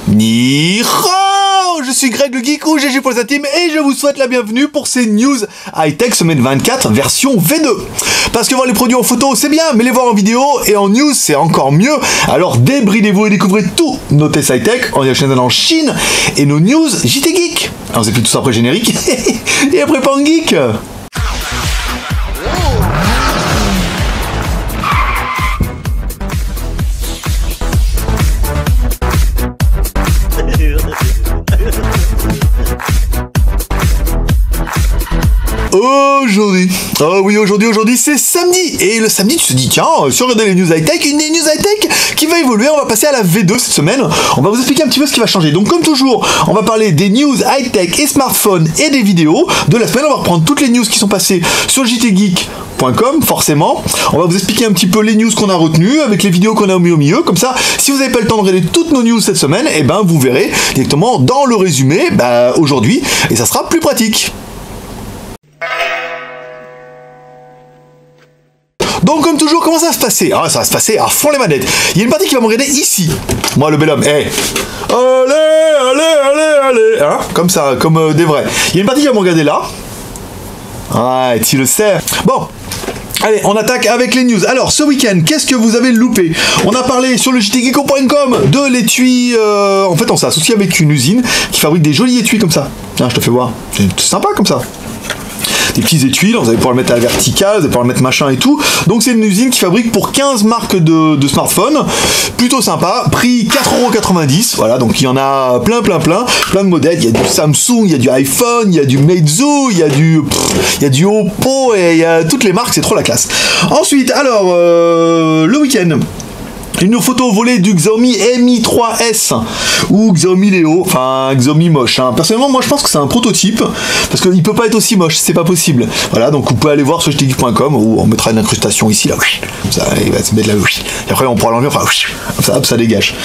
Ni hao, je suis Greg le Geek ou GG pour sa team et je vous souhaite la bienvenue pour ces news high-tech semaine 24 version V2. Parce que voir les produits en photo c'est bien, mais les voir en vidéo et en news c'est encore mieux. Alors débridez-vous et découvrez tous nos tests high-tech, on est en Chine et nos news JT Geek. Alors c'est plus tout ça après générique et après Pan Geek. Aujourd'hui c'est samedi, et le samedi tu te dis tiens, si on regardait les news high-tech, une des news high-tech qui va évoluer, on va passer à la V2 cette semaine, on va vous expliquer un petit peu ce qui va changer. Donc comme toujours, on va parler des news high-tech et smartphones et des vidéos de la semaine, on va reprendre toutes les news qui sont passées sur jtgeek.com forcément, on va vous expliquer un petit peu les news qu'on a retenues, avec les vidéos qu'on a mis au milieu, comme ça, si vous n'avez pas le temps de regarder toutes nos news cette semaine, et ben vous verrez directement dans le résumé aujourd'hui, et ça sera plus pratique. Donc comme toujours, comment ça va se passer? Ah, ça va se passer à fond les manettes. Il y a une partie qui va me regarder ici. Moi le bel homme, allez, hein, comme ça, comme des vrais. Il y a une partie qui va me regarder là. Ouais, tu le sais. Bon. Allez, on attaque avec les news. Alors, ce week-end, qu'est-ce que vous avez loupé? On a parlé sur le jtgeeko.com de l'étui... En fait, on s'est associé avec une usine qui fabrique des jolis étuis comme ça. Tiens, je te fais voir. C'est sympa comme ça. Des petits étuis, vous allez pouvoir le mettre à la verticale, vous allez pouvoir le mettre machin et tout. Donc c'est une usine qui fabrique pour 15 marques de smartphones. Plutôt sympa, prix 4,90 €. Voilà, donc il y en a plein de modèles. Il y a du Samsung, il y a du iPhone, il y a du Meizu, il y a du Oppo, et il y a toutes les marques, c'est trop la classe. Ensuite, alors, le week-end, une photo volée du Xiaomi Mi 3S ou Xiaomi Leo, enfin Xiaomi moche. Hein. Personnellement, moi je pense que c'est un prototype parce qu'il peut pas être aussi moche, c'est pas possible. Voilà, donc vous pouvez aller voir sur jtgeek.com où on mettra une incrustation ici là, comme ça, il va se mettre là, et après on pourra l'enlever, enfin, comme ça, hop, ça dégage.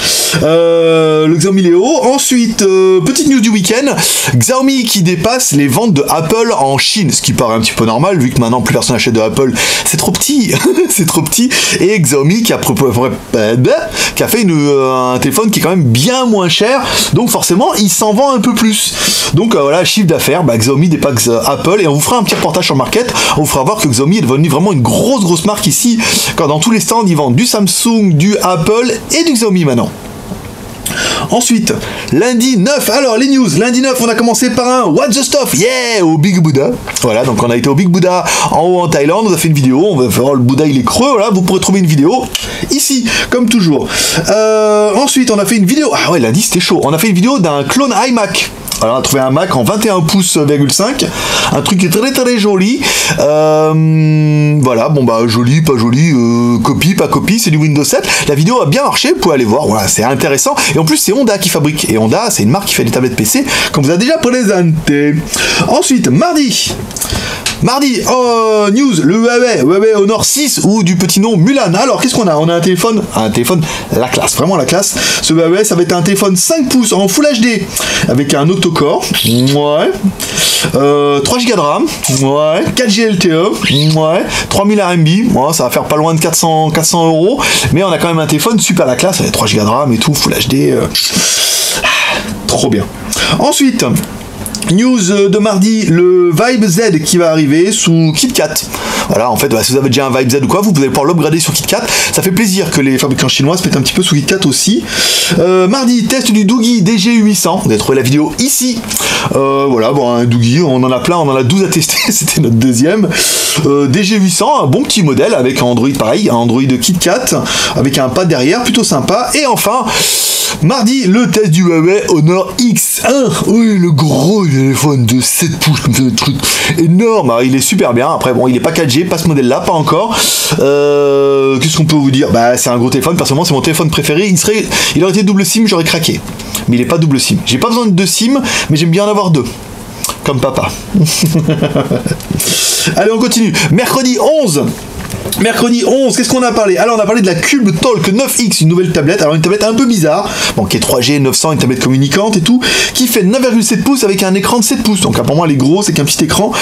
Le Xiaomi Leo. Ensuite, petite news du week-end, Xiaomi qui dépasse les ventes de Apple en Chine, ce qui paraît un petit peu normal vu que maintenant plus personne achète de Apple, c'est trop petit, c'est trop petit. Et Xiaomi qui a fait un téléphone qui est quand même bien moins cher, donc forcément il s'en vend un peu plus. Donc voilà, chiffre d'affaires, Xiaomi dépasse Apple, et on vous fera un petit reportage sur Market, on vous fera voir que Xiaomi est devenu vraiment une grosse marque ici, quand dans tous les stands ils vendent du Samsung, du Apple et du Xiaomi maintenant. Ensuite, lundi 9, alors les news, lundi 9, on a commencé par un What the Stuff, yeah, au Big Buddha. Voilà, donc on a été au Big Buddha en haut en Thaïlande, on a fait une vidéo, on va faire le Bouddha il est creux, voilà, vous pourrez trouver une vidéo ici, comme toujours. Ensuite, on a fait une vidéo, ah ouais, lundi c'était chaud, on a fait une vidéo d'un clone iMac. Alors on a trouvé un Mac en 21 pouces,5, un truc qui est très joli. Voilà, bon joli, pas joli, copie, pas copie, c'est du Windows 7. La vidéo a bien marché, vous pouvez aller voir, voilà, c'est intéressant. Et en plus c'est Honda qui fabrique, et Honda c'est une marque qui fait des tablettes PC, comme vous a déjà présenté. Ensuite, mardi, news, le Huawei Honor 6 ou du petit nom Mulan. Alors qu'est-ce qu'on a? On a un téléphone, la classe, vraiment la classe. Ce Huawei, ça va être un téléphone 5 pouces en Full HD avec un octa-core, ouais, 3 Go de RAM, ouais, 4G LTE, ouais, 3000 RMB, ouais, ça va faire pas loin de 400 €, mais on a quand même un téléphone super la classe avec 3 Go de RAM et tout, Full HD, trop bien. Ensuite, news de mardi, le Vibe Z qui va arriver sous KitKat. Voilà, en fait, si vous avez déjà un Vibe Z ou quoi, vous pouvez pouvoir l'upgrader sur KitKat. Ça fait plaisir que les fabricants chinois se mettent un petit peu sous KitKat aussi. Mardi, test du Doogee DG800. Vous avez trouvé la vidéo ici. Voilà, bon, un Doogee, on en a plein, on en a 12 à tester. C'était notre deuxième. DG800, un bon petit modèle avec un Android pareil, un Android de KitKat, avec un pad derrière, plutôt sympa. Et enfin, mardi, le test du Huawei Honor X1. Oui, le gros téléphone de 7 pouces, comme ça, un truc énorme. Alors, il est super bien. Après, bon, il est pas 4G, pas ce modèle-là, pas encore. Qu'est-ce qu'on peut vous dire? C'est un gros téléphone. Personnellement, c'est mon téléphone préféré. Il aurait été double SIM, j'aurais craqué. Mais il est pas double SIM. J'ai pas besoin de 2 SIM, mais j'aime bien en avoir 2. Comme papa. Allez, on continue. Mercredi 11. Mercredi 11, qu'est-ce qu'on a parlé? Alors on a parlé de la Cube Talk 9X, une nouvelle tablette, alors une tablette un peu bizarre, bon qui est 3G, 900, une tablette communicante et tout, qui fait 9,7 pouces avec un écran de 7 pouces, donc là, pour moi elle est grosse, c'est qu'un petit écran.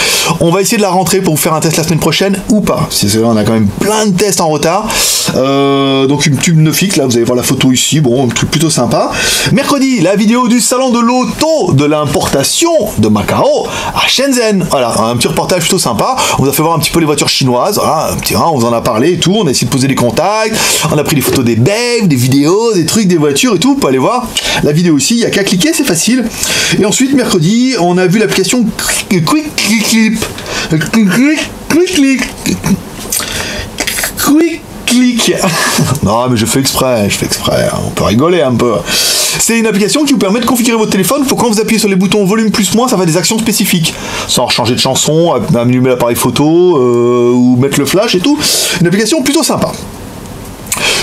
On va essayer de la rentrer pour vous faire un test la semaine prochaine ou pas, c'est là on a quand même plein de tests en retard. Donc une Cube 9X, là vous allez voir la photo ici, bon un truc plutôt sympa. Mercredi, la vidéo du salon de l'auto de l'importation de Macao à Shenzhen, voilà, un petit reportage plutôt sympa, on vous a fait voir un petit peu les voitures chinoises, voilà, un petit, on vous en a parlé et tout, on a essayé de poser des contacts, on a pris des photos des baves, des vidéos, des trucs, des voitures et tout, vous pouvez aller voir la vidéo ici, il n'y a qu'à cliquer, c'est facile. Et ensuite, mercredi, on a vu l'application Quick Click. Non mais je fais exprès, on peut rigoler un peu. C'est une application qui vous permet de configurer votre téléphone. Faut quand vous appuyez sur les boutons volume plus moins, ça fait des actions spécifiques. Sans changer de chanson, allumer l'appareil photo ou mettre le flash et tout. Une application plutôt sympa.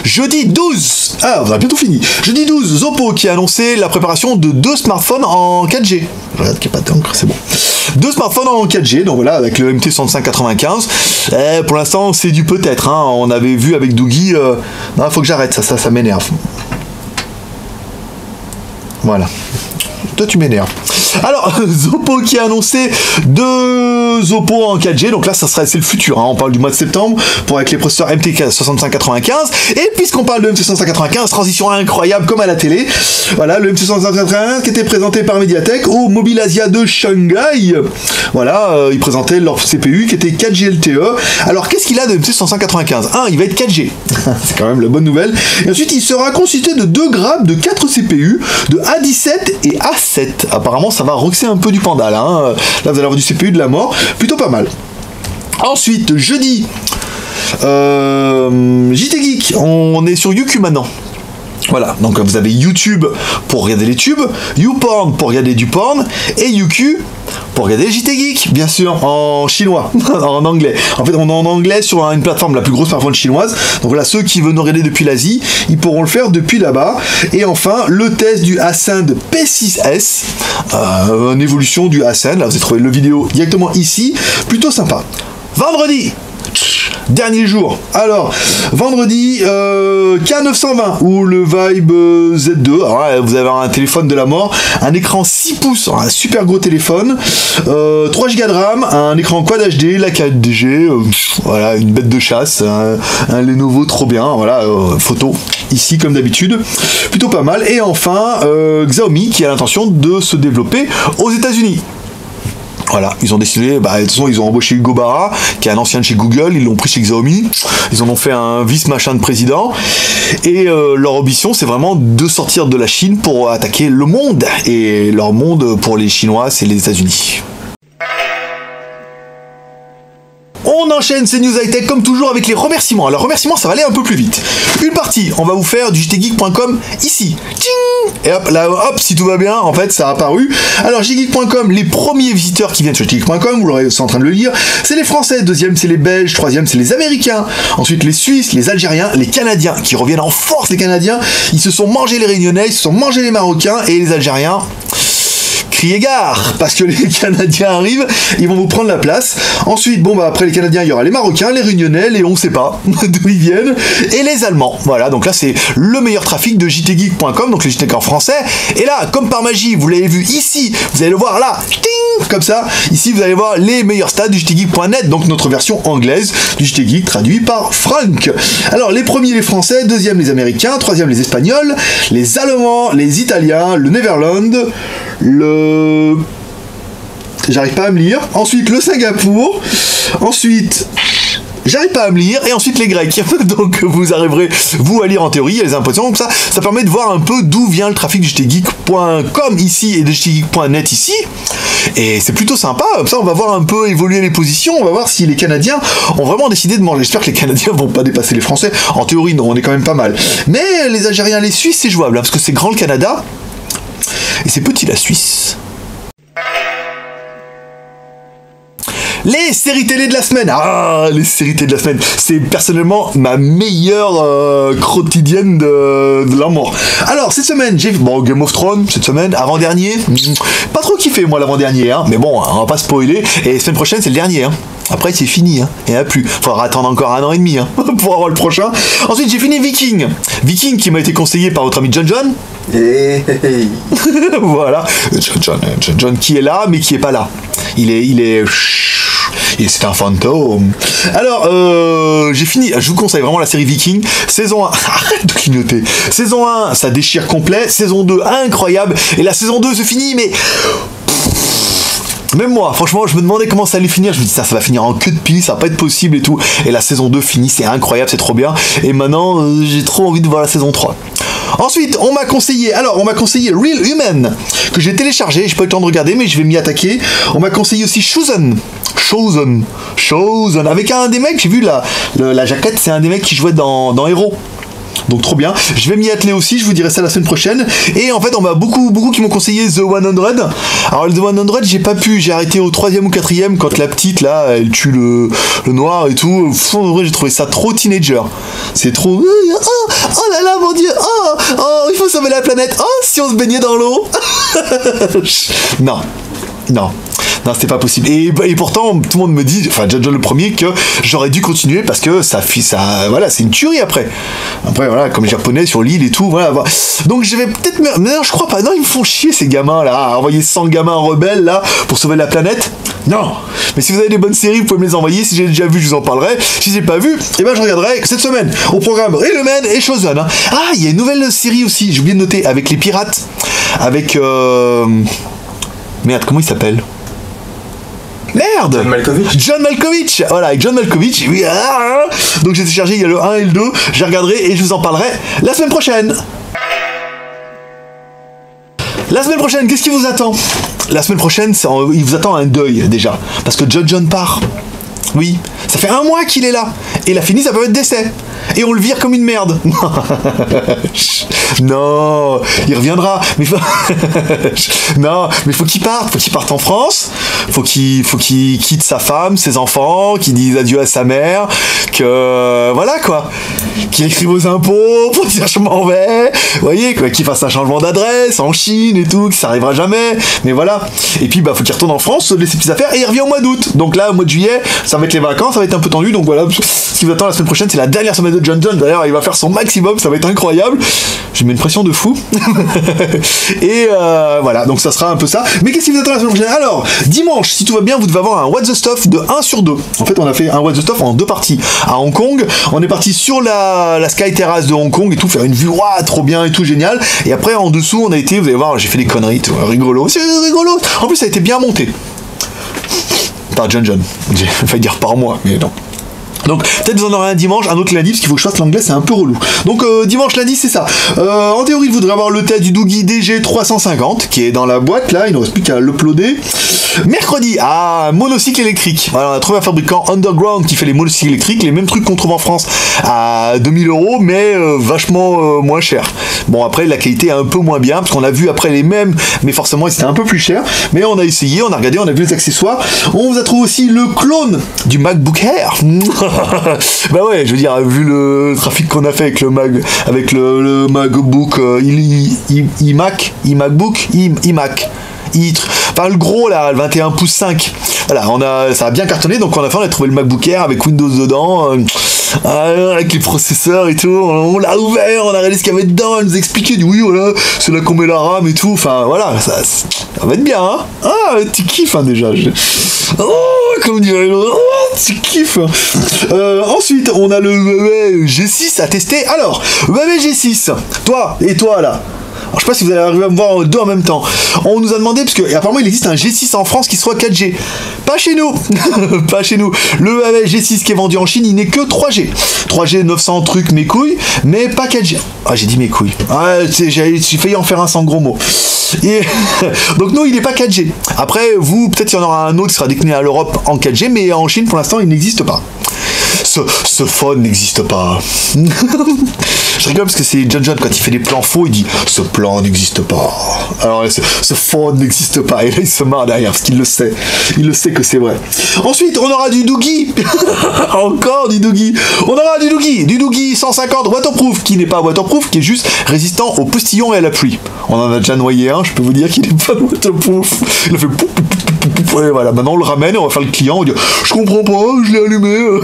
Jeudi 12, on a bientôt fini. Jeudi 12, Oppo qui a annoncé la préparation de 2 smartphones en 4G. Je regarde qu'il n'y a pas d'encre, c'est bon. 2 smartphones en 4G, donc voilà, avec le MT6595. Pour l'instant, c'est du peut-être. Hein. On avait vu avec Dougie. Non, faut que j'arrête, ça m'énerve. Voilà. Toi, tu m'énerves. Alors, Oppo qui a annoncé 2 Oppo en 4G, donc là c'est le futur, hein. On parle du mois de septembre pour avec les processeurs MT6595, et puisqu'on parle de MT6595, transition incroyable comme à la télé, voilà le MT6595 qui était présenté par Mediatek au Mobile Asia de Shanghai, voilà, ils présentaient leur CPU qui était 4G LTE. Alors qu'est-ce qu'il a de MT6595? Il va être 4G, c'est quand même la bonne nouvelle, et ensuite il sera constitué de 2 grappes de 4 CPU, de A17 et A7, apparemment ça va roxer un peu du panda là, hein. Là vous allez avoir du CPU de la mort, plutôt pas mal. Ensuite, jeudi, JT Geek, on est sur YouTube maintenant. Voilà, donc vous avez YouTube pour regarder les tubes, YouPorn pour regarder du porn, et YouQ pour regarder JT Geek, bien sûr, en chinois, en anglais. En fait, on est en anglais sur une plateforme, la plus grosse plateforme chinoise. Donc voilà, ceux qui veulent nous regarder depuis l'Asie, ils pourront le faire depuis là-bas. Et enfin, le test du Ascend P6S, une évolution du Ascend. Là, vous avez trouvé le vidéo directement ici, plutôt sympa. Vendredi, dernier jour. Alors, vendredi, K920 ou le Vibe Z2. Alors là, vous avez un téléphone de la mort, un écran 6 pouces, un super gros téléphone, 3 Go de RAM, un écran Quad HD, la 4G, voilà, une bête de chasse, un Lenovo trop bien, voilà, photo ici comme d'habitude, plutôt pas mal. Et enfin, Xiaomi qui a l'intention de se développer aux États-Unis. Voilà, ils ont décidé, de toute façon, ils ont embauché Hugo Barra, qui est un ancien de chez Google, ils l'ont pris chez Xiaomi, ils en ont fait un vice-machin de président, et leur ambition, c'est vraiment de sortir de la Chine pour attaquer le monde, et leur monde, pour les Chinois, c'est les États-Unis. On enchaîne ces news high-tech comme toujours avec les remerciements. Alors remerciements, ça va aller un peu plus vite. Une partie, on va vous faire du jtgeek.com ici. Tching, et hop, là, hop, si tout va bien, en fait, ça a apparu. Alors jtgeek.com, les premiers visiteurs qui viennent sur jtgeek.com, vous l'aurez en train de le lire, c'est les Français, deuxième c'est les Belges, troisième c'est les Américains, ensuite les Suisses, les Algériens, les Canadiens, qui reviennent en force les Canadiens, ils se sont mangés les Réunionnais, ils se sont mangés les Marocains, et les Algériens... criez gare, parce que les Canadiens arrivent, ils vont vous prendre la place. Ensuite, après les Canadiens, il y aura les Marocains, les Réunionnais, les on sait pas d'où ils viennent, et les Allemands. Voilà, donc là, c'est le meilleur trafic de jtgeek.com, donc les JTgeek en français. Et là, comme par magie, vous l'avez vu ici, vous allez le voir là, ting, comme ça. Ici, vous allez voir les meilleurs stats du jtgeek.net, donc notre version anglaise du JTgeek traduit par Frank. Alors, les premiers, les Français, deuxième, les Américains, troisième, les Espagnols, les Allemands, les Italiens, le Netherlands, j'arrive pas à me lire. Ensuite, le Singapour. Ensuite, j'arrive pas à me lire. Et ensuite, les Grecs. Donc, vous arriverez, vous, à lire en théorie, les impressions. Comme ça permet de voir un peu d'où vient le trafic du jtgeek.com ici et de jtgeek.net ici. Et c'est plutôt sympa. Comme ça, on va voir un peu évoluer les positions. On va voir si les Canadiens ont vraiment décidé de manger. J'espère que les Canadiens vont pas dépasser les Français. En théorie, non, on est quand même pas mal. Mais les Algériens, les Suisses, c'est jouable. Hein, parce que c'est grand le Canada. Et c'est petit la Suisse. Les séries télé de la semaine. Ah, les séries télé de la semaine. C'est personnellement ma meilleure quotidienne de l'amour. Alors, cette semaine, j'ai vu Game of Thrones, cette semaine, avant-dernier. Pas trop kiffé, moi, l'avant-dernier. Hein. Mais bon, on va pas spoiler. Et la semaine prochaine, c'est le dernier. Hein. Après, c'est fini. Hein. Il n'y en a plus. Faudra attendre encore 1 an et demi pour avoir le prochain. Ensuite, j'ai fini Viking. Viking qui m'a été conseillé par notre ami John John. Hey. Voilà. John qui est là, mais qui est pas là. Il est... Et c'est un fantôme. Alors, j'ai fini. Je vous conseille vraiment la série Viking. Saison 1, arrête de clignoter. Saison 1, ça déchire complet. Saison 2, incroyable. Et la saison 2 se finit, mais... Même moi, franchement, je me demandais comment ça allait finir. Je me dis, ça va finir en queue de pile, ça va pas être possible et tout. Et la saison 2 finit, c'est incroyable, c'est trop bien. Et maintenant, j'ai trop envie de voir la saison 3. Ensuite, on m'a conseillé Real Human, que j'ai téléchargé, j'ai pas eu le temps de regarder, mais je vais m'y attaquer. On m'a conseillé aussi Chosen, avec un des mecs, j'ai vu la jaquette, c'est un des mecs qui jouait dans Hero. Donc trop bien, je vais m'y atteler aussi, je vous dirai ça la semaine prochaine. Et en fait on m'a beaucoup qui m'ont conseillé The 100. Alors le The 100 j'ai pas pu, j'ai arrêté au 3e ou 4e quand la petite là elle tue le noir et tout. En vrai j'ai trouvé ça trop teenager. C'est trop... Oh là là mon dieu, oh il faut sauver la planète, oh si on se baignait dans l'eau. Non, c'était pas possible. Et pourtant, tout le monde me dit, enfin, John le premier, que j'aurais dû continuer parce que voilà, c'est une tuerie après. Après, voilà, comme les Japonais sur l'île et tout, voilà. Donc, je vais peut-être mais non, je crois pas. Non, ils me font chier, ces gamins, là, à envoyer 100 gamins rebelles, là, pour sauver la planète. Non. Mais si vous avez des bonnes séries, vous pouvez me les envoyer. Si j'ai déjà vu, je vous en parlerai. Si j'ai pas vu, eh ben, je regarderai cette semaine au programme Real Man et Chosen. Hein. Ah, il y a une nouvelle série aussi, j'ai oublié de noter, avec les pirates. Avec, merde, comment il s'appelle? Merde! John Malkovich. Voilà, avec John Malkovich. Oui, donc j'ai téléchargé, il y a le 1 et le 2. Je regarderai et je vous en parlerai la semaine prochaine. La semaine prochaine, qu'est-ce qui vous attend? La semaine prochaine, il vous attend un deuil déjà. Parce que John part. Oui, ça fait 1 mois qu'il est là. Et il a fini sa période d'essai. Et on le vire comme une merde. Non, il reviendra. Mais non, mais faut qu'il parte. Faut qu'il parte en France. Faut qu'il quitte sa femme, ses enfants, qu'il dise adieu à sa mère. Que voilà quoi. Qu'il écrive aux impôts pour dire je m'en vais. Vous voyez quoi, qu'il fasse un changement d'adresse en Chine et tout, que ça arrivera jamais. Mais voilà. Et puis faut qu'il retourne en France, se laisser ses petites affaires et il revient au mois d'août. Donc là, au mois de juillet, ça va être les vacances, ça va être un peu tendu. Donc voilà. Ce qui vous attend la semaine prochaine, c'est la dernière semaine de John John. D'ailleurs, il va faire son maximum, ça va être incroyable. J'ai mis une pression de fou. Et voilà, donc ça sera un peu ça. Mais qu'est-ce qui vous attend la semaine prochaine? Alors, dimanche, si tout va bien, vous devez avoir un What the Stuff de 1 sur 2. En fait, on a fait un What the Stuff en 2 parties. À Hong Kong, on est parti sur la Sky Terrace de Hong Kong et tout, faire une vue, trop bien et tout, génial. Et après, en dessous, on a été, vous allez voir, j'ai fait des conneries, tout, rigolo. C'est rigolo. En plus, ça a été bien monté. Par John John. J'ai failli dire par moi, mais non. Donc peut-être vous en aurez un dimanche, un autre lundi, parce qu'il faut que je fasse l'anglais, c'est un peu relou. Donc dimanche, lundi, c'est ça. En théorie, vous devrez avoir le test du Doogie DG350, qui est dans la boîte, là, il ne reste plus qu'à l'uploader. Mercredi, monocycle électrique. Voilà, on a trouvé un fabricant Underground qui fait les monocycles électriques, les mêmes trucs qu'on trouve en France à 2000 €, mais vachement moins cher. Bon, après, la qualité est un peu moins bien, parce qu'on a vu après les mêmes, mais forcément, c'était un peu plus cher. Mais on a essayé, on a regardé, on a vu les accessoires. On vous a trouvé aussi le clone du MacBook Air. Bah ouais, je veux dire, vu le trafic qu'on a fait avec le MacBook iMac, enfin le gros là, le 21 pouces 5. Voilà, ça a bien cartonné, donc on a trouvé le MacBook Air avec Windows dedans, avec les processeurs et tout. On l'a ouvert, on a regardé ce qu'il y avait dedans, elle nous expliquait, dit oui voilà, c'est là qu'on met la RAM et tout. Enfin voilà, ça va être bien, hein. Ah, tu kiffes hein, déjà. Comme dirait l'autre, tu kiffes. Ensuite, on a le Huawei G6 à tester. Alors, Huawei G6, toi là. Alors, je sais pas si vous allez arriver à me voir deux en même temps. On nous a demandé, parce que apparemment il existe un G6 en France qui soit 4G. Pas chez nous. Pas chez nous. Le Huawei G6 qui est vendu en Chine, il n'est que 3G. 3G 900 trucs mes couilles, mais pas 4G. Ah, j'ai dit mes couilles. Ah, j'ai failli en faire un sans gros mots. Et donc nous, il n'est pas 4G. Après, vous, peut-être qu'il y en aura un autre qui sera décliné à l'Europe en 4G, mais en Chine, pour l'instant, il n'existe pas. Ce phone n'existe pas. Je rigole parce que c'est John quand il fait des plans faux, il dit ce plan n'existe pas. Alors ce fond n'existe pas. Et là il se marre derrière parce qu'il le sait. Il le sait que c'est vrai. Ensuite on aura du Doogie. Encore du Doogie. On aura du Doogie 150 waterproof qui n'est pas waterproof, qui est juste résistant aux postillons et à la pluie. On en a déjà noyé un, je peux vous dire qu'il n'est pas waterproof. Il a fait pouf, pouf, pouf, pouf, et voilà, maintenant on le ramène et on va faire le client, on va dire je comprends pas, je l'ai allumé,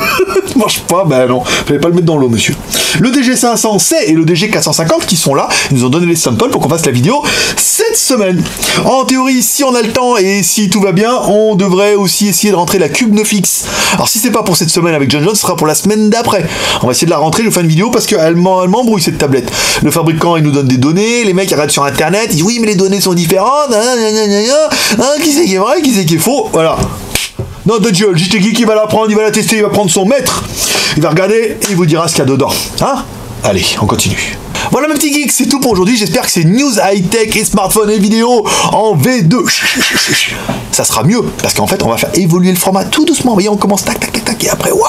ça marche pas, ben non, fallait pas le mettre dans l'eau monsieur. Le DG500C et le DG450 qui sont là, ils nous ont donné les samples pour qu'on fasse la vidéo cette semaine. En théorie, si on a le temps et si tout va bien, on devrait aussi essayer de rentrer la Cube Nofix. Alors si c'est pas pour cette semaine avec John, ce sera pour la semaine d'après. On va essayer de la rentrer, je vais faire une vidéo parce qu'elle m'embrouille cette tablette. Le fabricant il nous donne des données, les mecs arrêtent sur internet, ils disent oui mais les données sont différentes, qui c'est qui est vrai, qui c'est qui est faux, voilà. Non de Dieu, le JT qui va la prendre, il va la tester, il va prendre son mètre, il va regarder et il vous dira ce qu'il y a dedans. Hein? Allez, on continue. Voilà mes petits geeks, c'est tout pour aujourd'hui. J'espère que ces news high-tech et smartphones et vidéos en V2, ça sera mieux. Parce qu'en fait, on va faire évoluer le format tout doucement. Vous voyez, on commence tac, tac, tac, tac. Et après, waouh,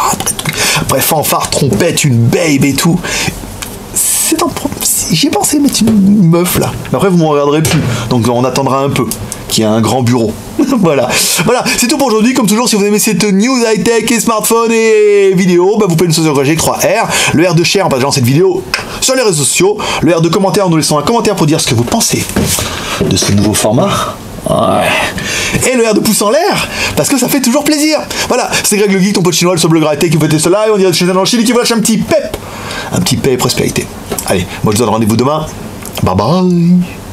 après fanfare, trompette, une babe et tout. C'est un problème. J'ai pensé mettre une meuf là. Mais après, vous ne me regarderez plus. Donc, on attendra un peu. Qui a un grand bureau. Voilà, c'est tout pour aujourd'hui. Comme toujours, si vous aimez cette news high-tech et smartphone et vidéo, bah vous pouvez nous encourager 3R, le R de share en partageant cette vidéo sur les réseaux sociaux, le R de commentaire en nous laissant un commentaire pour dire ce que vous pensez de ce nouveau format. Ouais. Et le R de pouce en l'air, parce que ça fait toujours plaisir. Voilà, c'est Greg le Geek, ton pote chinois, le blog high-tech qui vous fait cela, et on dirait chez un Chili qui vous lâche un petit pep. Un petit paix et prospérité. Allez, moi je vous donne rendez-vous demain. Bye bye.